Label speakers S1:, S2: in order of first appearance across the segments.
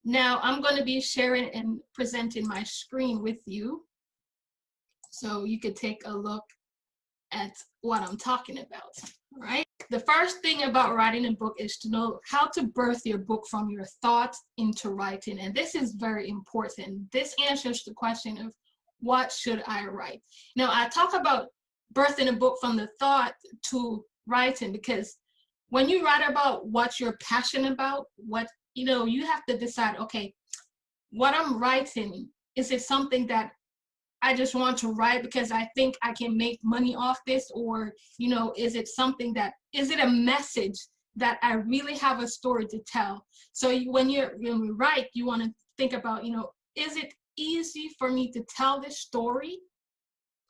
S1: Now I'm going to be sharing and presenting my screen with you so you could take a look at what I'm talking about. All right. The first thing about writing a book is to know how to birth your book from your thoughts into writing. And this is very important. This answers the question of what should I write? Now, I talk about birthing a book from the thought to writing because when you write about what you're passionate about, you have to decide, okay, what I'm writing, is it something that I just want to write because I think I can make money off this? Or, is it a message that I really have a story to tell? So when you write, you want to think about, is it easy for me to tell this story?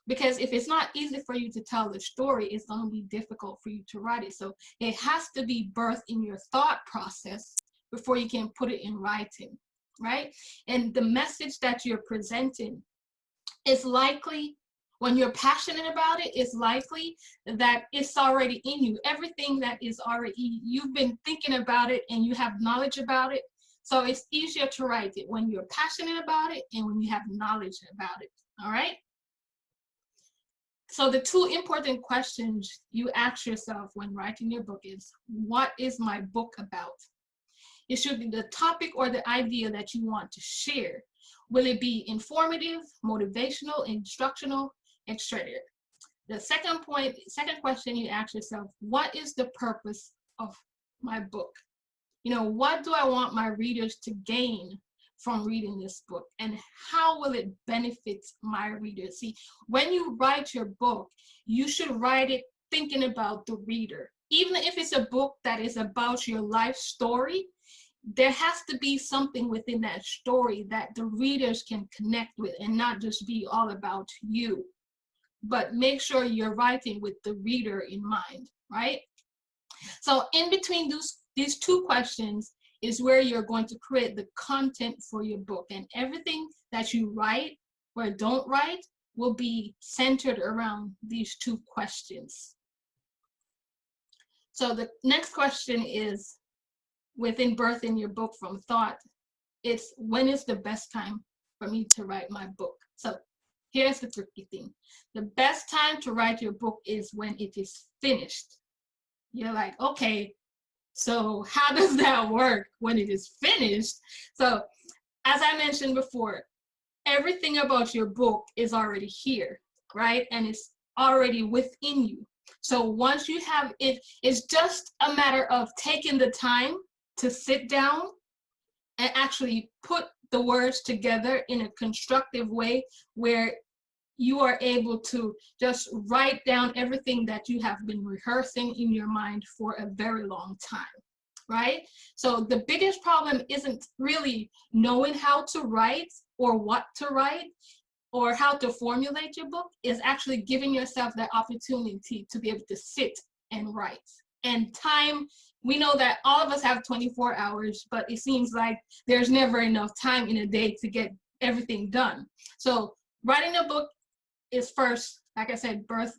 S1: Because if it's not easy for you to tell the story, it's going to be difficult for you to write it. So it has to be birthed in your thought process before you can put it in writing, right? And the message that you're presenting, it's likely, when you're passionate about it, it's likely that it's already in you. Everything that is already, you've been thinking about it and you have knowledge about it. So it's easier to write it when you're passionate about it and when you have knowledge about it, all right? So the two important questions you ask yourself when writing your book is, what is my book about? It should be the topic or the idea that you want to share. Will it be informative, motivational, instructional, etc.? The second question you ask yourself, what is the purpose of my book? What do I want my readers to gain from reading this book, and how will it benefit my readers? See, when you write your book, you should write it thinking about the reader. Even if it's a book that is about your life story, there has to be something within that story that the readers can connect with and not just be all about you. But make sure you're writing with the reader in mind, right? So in between these two questions is where you're going to create the content for your book. And everything that you write or don't write will be centered around these two questions. So the next question is, within birthing your book from thought, it's when is the best time for me to write my book? So here's the tricky thing. The best time to write your book is when it is finished. You're like, okay, so how does that work when it is finished? So as I mentioned before, everything about your book is already here, right? And it's already within you. So once you have it, it's just a matter of taking the time to sit down and actually put the words together in a constructive way where you are able to just write down everything that you have been rehearsing in your mind for a very long time, right? So the biggest problem isn't really knowing how to write or what to write or how to formulate your book, is actually giving yourself that opportunity to be able to sit and write. And time, we know that all of us have 24 hours, but it seems like there's never enough time in a day to get everything done. So writing a book is first, like I said, birth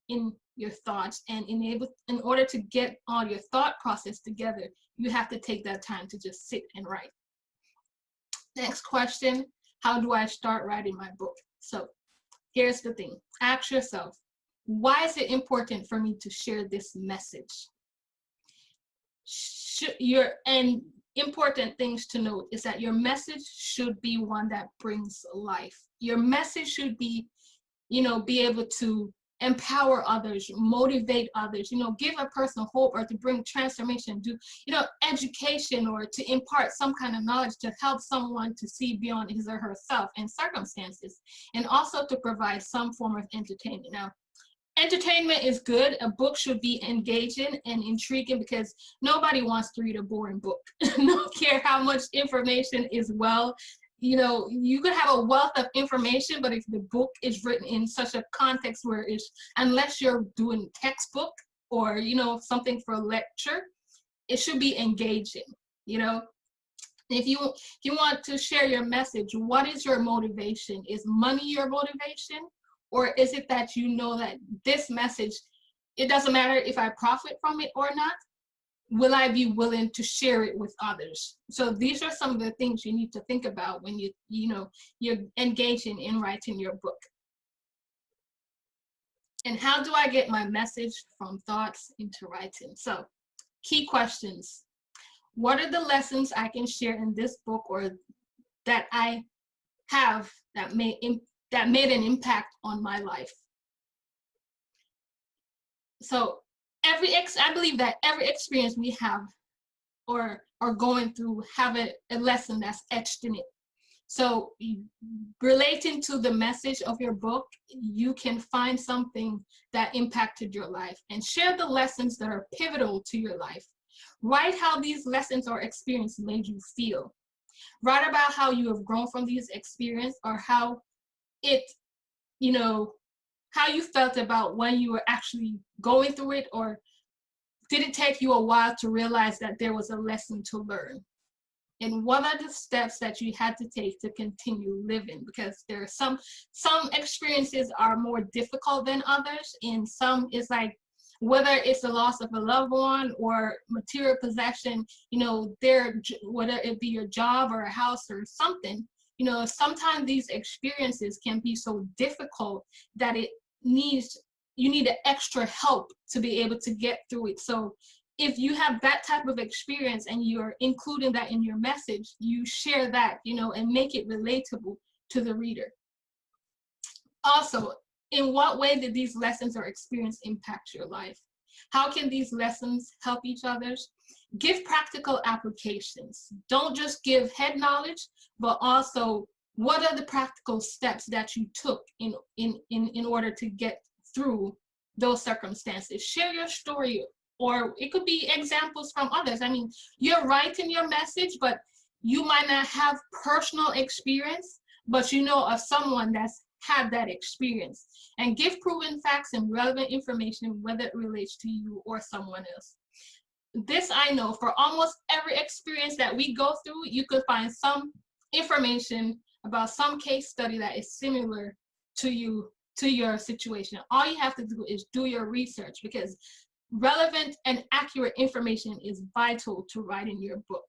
S1: in your thoughts, and in order to get all your thought process together, you have to take that time to just sit and write. Next question, how do I start writing my book? So here's the thing, ask yourself, why is it important for me to share this message? And important things to note is that your message should be one that brings life. Your message should be, be able to empower others, motivate others, give a person hope, or to bring transformation, do, education, or to impart some kind of knowledge to help someone to see beyond his or herself and circumstances, and also to provide some form of entertainment. Now, entertainment is good. A book should be engaging and intriguing because nobody wants to read a boring book. No care how much information is you could have a wealth of information, but if the book is written in such a context where it's, unless you're doing textbook or, something for a lecture, it should be engaging, If you want to share your message, what is your motivation? Is money your motivation? Or is it that that this message, it doesn't matter if I profit from it or not, will I be willing to share it with others? So these are some of the things you need to think about when you're engaging in writing your book. And how do I get my message from thoughts into writing? So key questions. What are the lessons I can share in this book, or that I have that made an impact on my life? So I believe that every experience we have or are going through have a lesson that's etched in it. So relating to the message of your book, you can find something that impacted your life and share the lessons that are pivotal to your life. Write how these lessons or experience made you feel. Write about how you have grown from these experiences, or how it, how you felt about when you were actually going through it, or did it take you a while to realize that there was a lesson to learn? And what are the steps that you had to take to continue living? Because there are some experiences are more difficult than others, and some is like, whether it's the loss of a loved one or material possession, whether it be your job or a house or something, sometimes these experiences can be so difficult that you need an extra help to be able to get through it. So if you have that type of experience and you're including that in your message, you share that, and make it relatable to the reader. Also, in what way did these lessons or experience impact your life? How can these lessons help each other's? Give practical applications. Don't just give head knowledge, but also what are the practical steps that you took in order to get through those circumstances? Share your story, or it could be examples from others. I mean, you're writing your message, but you might not have personal experience, but you know of someone that's had that experience. And give proven facts and relevant information, whether it relates to you or someone else. This I know, for almost every experience that we go through, you could find some information about some case study that is similar to your situation. All you have to do is do your research, because relevant and accurate information is vital to writing your book.